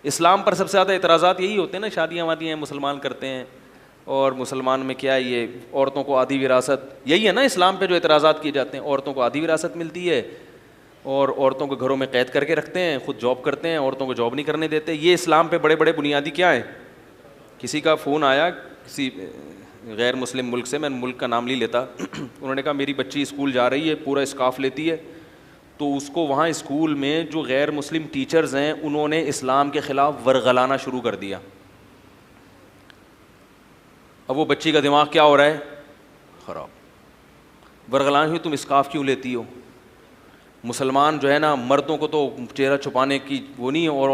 اسلام پر سب سے زیادہ اعتراضات یہی ہوتے ہیں نا, شادیاں وادیاں ہیں مسلمان کرتے ہیں, اور مسلمان میں کیا یہ عورتوں کو آدھی وراثت, یہی ہے نا اسلام پہ جو اعتراضات کیے جاتے ہیں, عورتوں کو آدھی وراثت ملتی ہے اور عورتوں کو گھروں میں قید کر کے رکھتے ہیں, خود جاب کرتے ہیں, عورتوں کو جاب نہیں کرنے دیتے. یہ اسلام پہ بڑے بڑے بنیادی کیا ہیں. کسی کا فون آیا کسی غیر مسلم ملک سے, میں ملک کا نام نہیں لیتا, انہوں نے کہا میری بچی اسکول جا رہی ہے, پورا اسکارف لیتی ہے, تو اس کو وہاں اسکول میں جو غیر مسلم ٹیچرز ہیں انہوں نے اسلام کے خلاف ورغلانا شروع کر دیا. اب وہ بچی کا دماغ کیا ہو رہا ہے, خراب. ورغلانا ہوئی, تم اسکارف کیوں لیتی ہو, مسلمان جو ہے نا مردوں کو تو چہرہ چھپانے کی وہ نہیں ہے, اور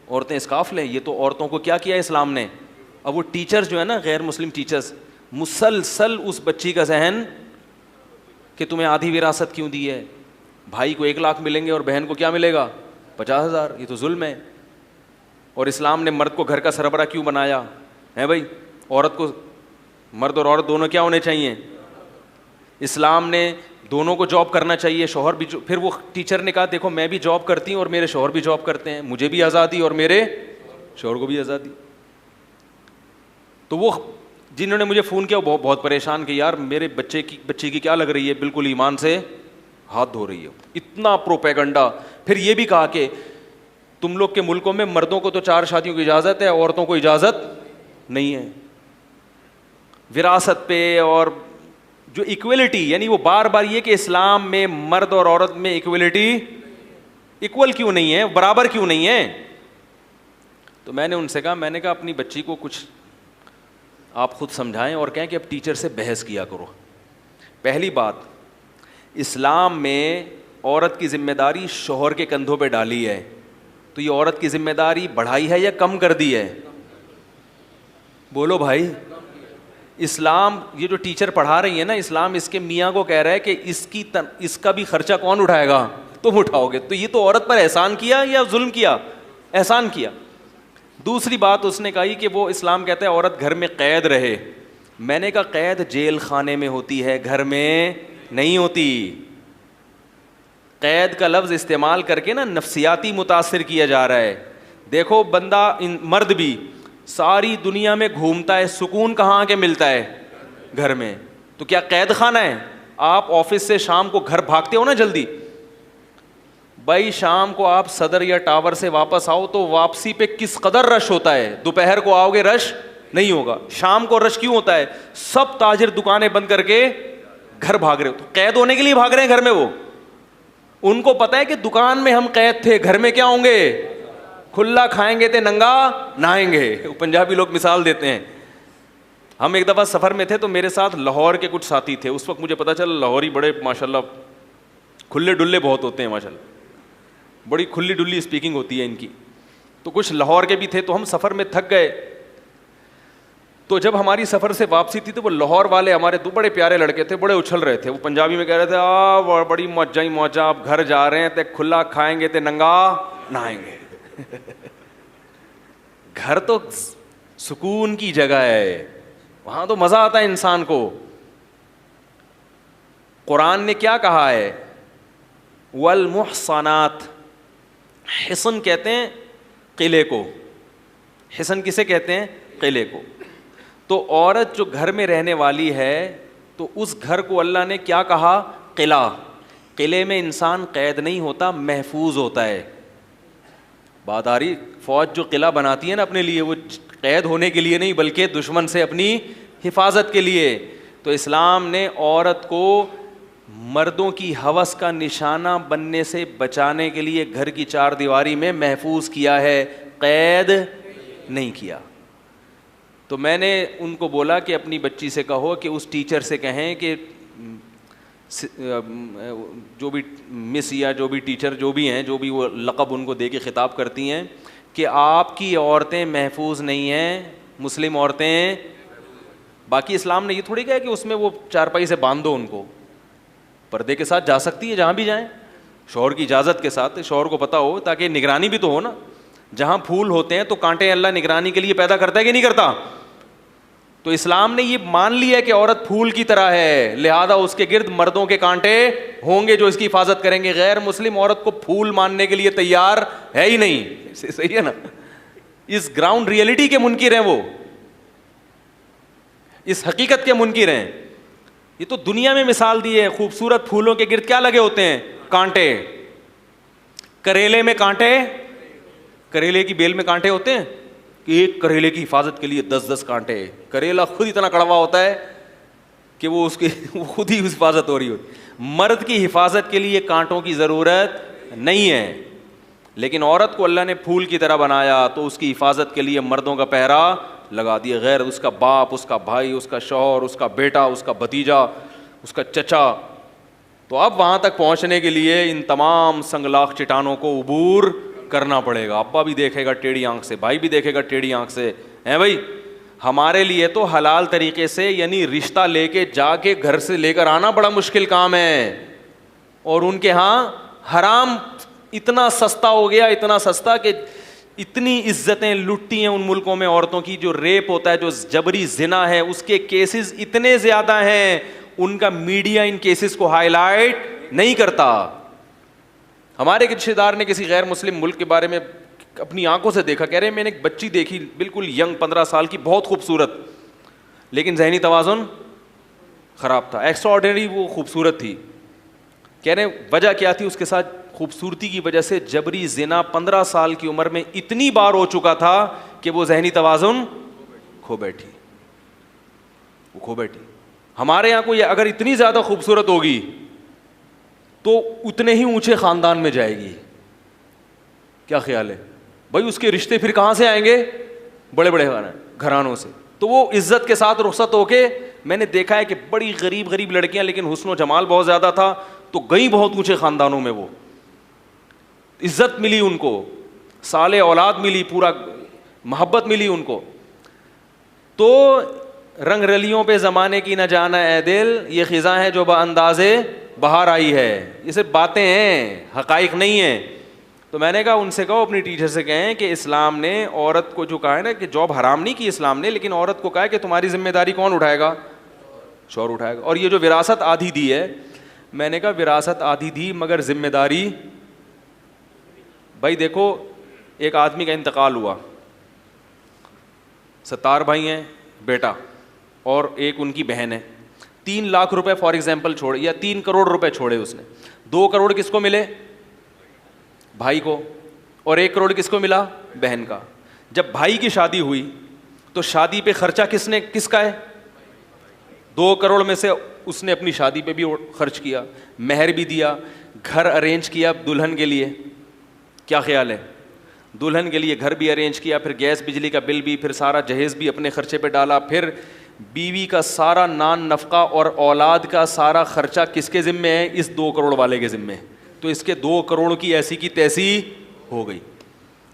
عورتیں اسکارف لیں, یہ تو عورتوں کو کیا کیا اسلام نے. اب وہ ٹیچرز جو ہے نا غیر مسلم ٹیچرز, مسلسل اس بچی کا ذہن کہ تمہیں آدھی وراثت کیوں دی ہے, بھائی کو 1 لاکھ ملیں گے اور بہن کو کیا ملے گا 50,000, یہ تو ظلم ہے. اور اسلام نے مرد کو گھر کا سربراہ کیوں بنایا ہے بھائی, عورت کو, مرد اور عورت دونوں کیا ہونے چاہیے. اسلام نے دونوں کو جاب کرنا چاہیے, شوہر بھی پھر وہ ٹیچر نے کہا دیکھو میں بھی جاب کرتی ہوں اور میرے شوہر بھی جاب کرتے ہیں, مجھے بھی آزادی اور میرے شوہر کو بھی آزادی. تو وہ جنہوں نے مجھے فون کیا وہ بہت پریشان کہ یار میرے بچی کی کیا لگ رہی ہے, بالکل ایمان سے ہاتھ دھو رہی ہے, اتنا پروپیگنڈا. پھر یہ بھی کہا کہ تم لوگ کے ملکوں میں مردوں کو تو 4 شادیوں کی اجازت ہے, عورتوں کو اجازت نہیں ہے. وراثت پہ اور جو ایکویلٹی, یعنی وہ بار بار یہ کہ اسلام میں مرد اور عورت میں ایکویلٹی, ایکول کیوں نہیں ہے, برابر کیوں نہیں ہے. تو میں نے ان سے کہا, میں نے کہا اپنی بچی کو کچھ آپ خود سمجھائیں اور کہیں کہ اب ٹیچر سے بحث کیا کرو. پہلی بات, اسلام میں عورت کی ذمہ داری شوہر کے کندھوں پہ ڈالی ہے, تو یہ عورت کی ذمہ داری بڑھائی ہے یا کم کر دی ہے, بولو بھائی. اسلام یہ جو ٹیچر پڑھا رہی ہے نا, اسلام اس کے میاں کو کہہ رہا ہے کہ اس کا بھی خرچہ کون اٹھائے گا, تم اٹھاؤ گے. تو یہ تو عورت پر احسان کیا یا ظلم کیا, احسان کیا. دوسری بات اس نے کہی کہ وہ اسلام کہتا ہے عورت گھر میں قید رہے. میں نے کہا قید جیل خانے میں ہوتی ہے, گھر میں نہیں ہوتی. قید کا لفظ استعمال کر کے نا نفسیاتی متاثر کیا جا رہا ہے. دیکھو بندہ مرد بھی ساری دنیا میں گھومتا ہے, سکون کہاں کے ملتا ہے, گھر میں. تو کیا قید خانہ ہے. آپ آفس سے شام کو گھر بھاگتے ہو نا جلدی, بھائی شام کو آپ صدر یا ٹاور سے واپس آؤ تو واپسی پہ کس قدر رش ہوتا ہے. دوپہر کو آؤ گے رش نہیں ہوگا, شام کو رش کیوں ہوتا ہے, سب تاجر دکانیں بند کر کے گھر بھاگ رہے ہو. تو قید ہونے کے لیے بھاگ رہے ہیں گھر میں. وہ ان کو پتا ہے کہ دکان میں ہم قید تھے, گھر میں کیا ہوں گے, کھلا کھائیں گے تے ننگا نہائیں گے. پنجابی لوگ مثال دیتے ہیں. ہم ایک دفعہ سفر میں تھے تو میرے ساتھ لاہور کے کچھ ساتھی تھے. اس وقت مجھے پتا چلا لاہوری بڑے ماشاءاللہ کھلے ڈلے بہت ہوتے ہیں, ماشاءاللہ بڑی کھلی ڈلی اسپیکنگ ہوتی ہے ان کی. تو کچھ لاہور کے بھی تھے, تو ہم سفر میں تھک گئے. تو جب ہماری سفر سے واپسی تھی تو وہ لاہور والے ہمارے 2 بڑے پیارے لڑکے تھے, بڑے اچھل رہے تھے. وہ پنجابی میں کہہ رہے تھے بڑی موجہ ہی موجہ, آپ گھر جا رہے ہیں تے کھلا کھائیں گے تے ننگا نہائیں گے. گھر تو سکون کی جگہ ہے, وہاں تو مزہ آتا ہے انسان کو. قرآن نے کیا کہا ہے, والمحصنات, حصن کہتے ہیں قلعے کو. حصن کسے کہتے ہیں, قلعے کو. تو عورت جو گھر میں رہنے والی ہے تو اس گھر کو اللہ نے کیا کہا, قلعہ. قلعے میں انسان قید نہیں ہوتا, محفوظ ہوتا ہے. بات آ رہی, فوج جو قلعہ بناتی ہے نا اپنے لیے, وہ قید ہونے کے لیے نہیں بلکہ دشمن سے اپنی حفاظت کے لیے. تو اسلام نے عورت کو مردوں کی ہوس کا نشانہ بننے سے بچانے کے لیے گھر کی 4 دیواری میں محفوظ کیا ہے, قید نہیں کیا. تو میں نے ان کو بولا کہ اپنی بچی سے کہو کہ اس ٹیچر سے کہیں کہ جو بھی مس یا جو بھی ٹیچر جو بھی ہیں, جو بھی وہ لقب ان کو دے کے خطاب کرتی ہیں, کہ آپ کی عورتیں محفوظ نہیں ہیں, مسلم عورتیں. باقی اسلام نے یہ تھوڑی کہا کہ اس میں وہ چارپائی سے باندھ دو ان کو, پردے کے ساتھ جا سکتی ہے جہاں بھی جائیں, شوہر کی اجازت کے ساتھ, شوہر کو پتہ ہو, تاکہ نگرانی بھی تو ہو نا. جہاں پھول ہوتے ہیں تو کانٹے اللہ نگرانی کے لیے پیدا کرتا ہے کہ نہیں کرتا. تو اسلام نے یہ مان لیا کہ عورت پھول کی طرح ہے, لہذا اس کے گرد مردوں کے کانٹے ہوں گے جو اس کی حفاظت کریں گے. غیر مسلم عورت کو پھول ماننے کے لیے تیار ہے ہی نہیں. صحیح ہے نا. اس گراؤنڈ ریئلٹی کے منکر ہیں وہ, اس حقیقت کے منکر ہیں. یہ تو دنیا میں مثال دی ہے, خوبصورت پھولوں کے گرد کیا لگے ہوتے ہیں؟ کانٹے. کریلے میں کانٹے, کریلے کی بیل میں کانٹے ہوتے ہیں, ایک کریلے کی حفاظت کے لیے 10 کانٹے. کریلا خود اتنا کڑوا ہوتا ہے کہ وہ اس کی خود ہی حفاظت ہو رہی ہوتی. مرد کی حفاظت کے لیے کانٹوں کی ضرورت نہیں ہے, لیکن عورت کو اللہ نے پھول کی طرح بنایا تو اس کی حفاظت کے لیے مردوں کا پہرا لگا دیا. غیر اس کا باپ, اس کا بھائی, اس کا شوہر, اس کا بیٹا, اس کا بھتیجا, اس کا چچا. تو اب وہاں تک پہنچنے کے لیے ان تمام سنگلاخ چٹانوں کو عبور کرنا پڑے گا. ابا بھی دیکھے گا ٹیڑھی آنکھ سے, بھائی بھی دیکھے گا ٹیڑھی آنکھ سے, ہیں بھائی. ہمارے لیے تو حلال طریقے سے یعنی رشتہ لے کے جا کے گھر سے لے کر آنا بڑا مشکل کام ہے, اور ان کے ہاں حرام اتنا سستا ہو گیا, اتنا سستا کہ اتنی عزتیں لٹتی ہیں ان ملکوں میں عورتوں کی. جو ریپ ہوتا ہے, جو جبری زنا ہے, اس کے کیسز اتنے زیادہ ہیں, ان کا میڈیا ان کیسز کو ہائی لائٹ نہیں کرتا. ہمارے ایک رشتے دار نے کسی غیر مسلم ملک کے بارے میں اپنی آنکھوں سے دیکھا, کہہ رہے میں نے ایک بچی دیکھی بالکل ینگ 15 سال کی, بہت خوبصورت, لیکن ذہنی توازن خراب تھا. ایکسٹرا آرڈینری وہ خوبصورت تھی. کہہ رہے وجہ کیا تھی؟ اس کے ساتھ خوبصورتی کی وجہ سے جبری زنا 15 سال کی عمر میں اتنی بار ہو چکا تھا کہ وہ ذہنی توازن کھو بیٹھی, وہ کھو بیٹھی. ہمارے یہاں کوئی اگر اتنی زیادہ خوبصورت ہوگی تو اتنے ہی اونچے خاندان میں جائے گی. کیا خیال ہے بھائی؟ اس کے رشتے پھر کہاں سے آئیں گے؟ بڑے بڑے گھرانوں سے. تو وہ عزت کے ساتھ رخصت ہو کے, میں نے دیکھا ہے کہ بڑی غریب غریب لڑکیاں, لیکن حسن و جمال بہت زیادہ تھا, تو گئی بہت اونچے خاندانوں میں. وہ عزت ملی ان کو, صالح اولاد ملی, پورا محبت ملی ان کو. تو رنگ رلیوں پہ زمانے کی نہ جانا اے دل, یہ خزاں ہے جو باندازے بہار آئی ہے. یہ صرف باتیں ہیں, حقائق نہیں ہیں. تو میں نے کہا ان سے کہو, اپنی ٹیچر سے کہیں کہ اسلام نے عورت کو جو کہا ہے نا کہ جاب حرام نہیں کی اسلام نے, لیکن عورت کو کہا ہے کہ تمہاری ذمہ داری کون اٹھائے گا؟ شوہر اٹھائے گا. اور یہ جو وراثت آدھی دی ہے, میں نے کہا وراثت آدھی دی مگر ذمہ داری. بھائی دیکھو, ایک آدمی کا انتقال ہوا, 70 بھائی ہیں, بیٹا اور ایک ان کی بہن ہے. 3 لاکھ روپے فار ایگزامپل چھوڑے, یا 3 کروڑ روپے چھوڑے اس نے. 2 کروڑ کس کو ملے؟ بھائی کو. اور 1 کروڑ کس کو ملا؟ بہن کا. جب بھائی کی شادی ہوئی تو شادی پہ خرچہ کس کا ہے؟ 2 کروڑ میں سے اس نے اپنی شادی پہ بھی خرچ کیا, مہر بھی دیا, گھر ارینج کیا دلہن کے لیے. کیا خیال ہے؟ دلہن کے لیے گھر بھی ارینج کیا, پھر گیس بجلی کا بل بھی, پھر سارا جہیز بھی اپنے خرچے پہ ڈالا, پھر بیوی کا سارا نان نفقہ اور اولاد کا سارا خرچہ کس کے ذمے ہے؟ اس 2 کروڑ والے کے ذمے. تو اس کے 2 کروڑ کی ایسی کی تیسی ہو گئی.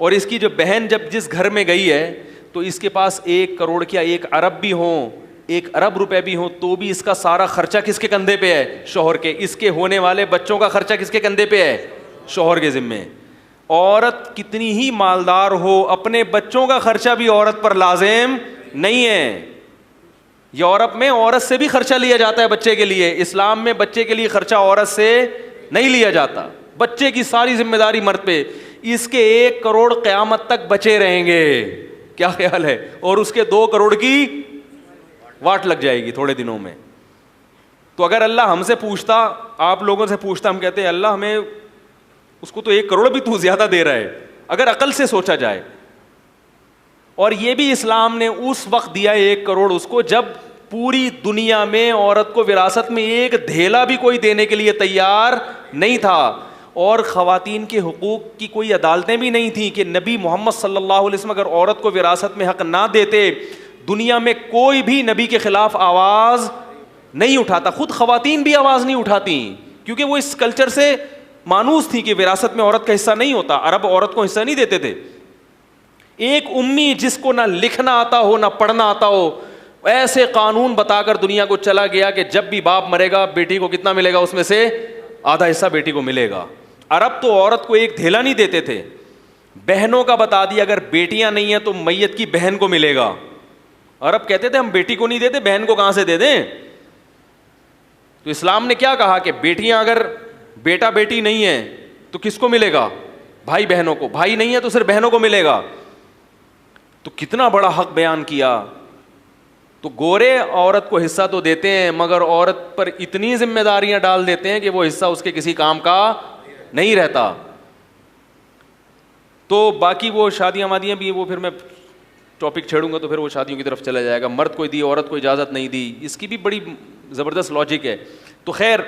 اور اس کی جو بہن جب جس گھر میں گئی ہے تو اس کے پاس 1 کروڑ کیا 1 ارب بھی ہوں, 1 ارب روپے بھی ہوں, تو بھی اس کا سارا خرچہ کس کے کندھے پہ ہے؟ شوہر کے. اس کے ہونے والے بچوں کا خرچہ کس کے کندھے پہ ہے؟ شوہر کے ذمے. عورت کتنی ہی مالدار ہو, اپنے بچوں کا خرچہ بھی عورت پر لازم نہیں ہے. یورپ میں عورت سے بھی خرچہ لیا جاتا ہے بچے کے لیے, اسلام میں بچے کے لیے خرچہ عورت سے نہیں لیا جاتا. بچے کی ساری ذمہ داری مرد پہ. اس کے 1 کروڑ قیامت تک بچے رہیں گے. کیا خیال ہے؟ اور اس کے 2 کروڑ کی واٹ لگ جائے گی تھوڑے دنوں میں. تو اگر اللہ ہم سے پوچھتا, آپ لوگوں سے پوچھتا, ہم کہتے ہیں اللہ ہمیں, اس کو تو 1 کروڑ بھی تو زیادہ دے رہا ہے اگر عقل سے سوچا جائے. اور یہ بھی اسلام نے اس وقت دیا 1 کروڑ اس کو جب پوری دنیا میں عورت کو وراثت میں 1 دھیلا بھی کوئی دینے کے لیے تیار نہیں تھا. اور خواتین کے حقوق کی کوئی عدالتیں بھی نہیں تھیں کہ نبی محمد صلی اللہ علیہ وسلم اگر عورت کو وراثت میں حق نہ دیتے, دنیا میں کوئی بھی نبی کے خلاف آواز نہیں اٹھاتا. خود خواتین بھی آواز نہیں اٹھاتی کیونکہ وہ اس کلچر سے مانوس تھی کہ وراثت میں عورت کا حصہ نہیں ہوتا. عرب عورت کو حصہ نہیں دیتے تھے. ایک امی جس کو نہ لکھنا آتا ہو نہ پڑھنا آتا ہو, ایسے قانون بتا کر دنیا کو چلا گیا کہ جب بھی باپ مرے گا بیٹی کو کتنا ملے گا, اس میں سے آدھا حصہ بیٹی کو ملے گا. عرب تو عورت کو 1 دھیلا نہیں دیتے تھے. بہنوں کا بتا دیا, اگر بیٹیاں نہیں ہیں تو میت کی بہن کو ملے گا. عرب کہتے تھے ہم بیٹی کو نہیں دیتے, بہن کو کہاں سے دے دیں. تو اسلام نے کیا کہا کہ بیٹیاں اگر بیٹا بیٹی نہیں ہے تو کس کو ملے گا؟ بھائی بہنوں کو. بھائی نہیں ہے تو صرف بہنوں کو ملے گا. تو کتنا بڑا حق بیان کیا. تو گورے عورت کو حصہ تو دیتے ہیں مگر عورت پر اتنی ذمہ داریاں ڈال دیتے ہیں کہ وہ حصہ اس کے کسی کام کا نہیں رہتا. تو باقی وہ شادیاں وادیاں بھی وہ پھر میں ٹاپک چھیڑوں گا تو پھر وہ شادیوں کی طرف چلا جائے گا. مرد کو دی عورت کو اجازت نہیں دی, اس کی بھی بڑی زبردست لاجک ہے. تو خیر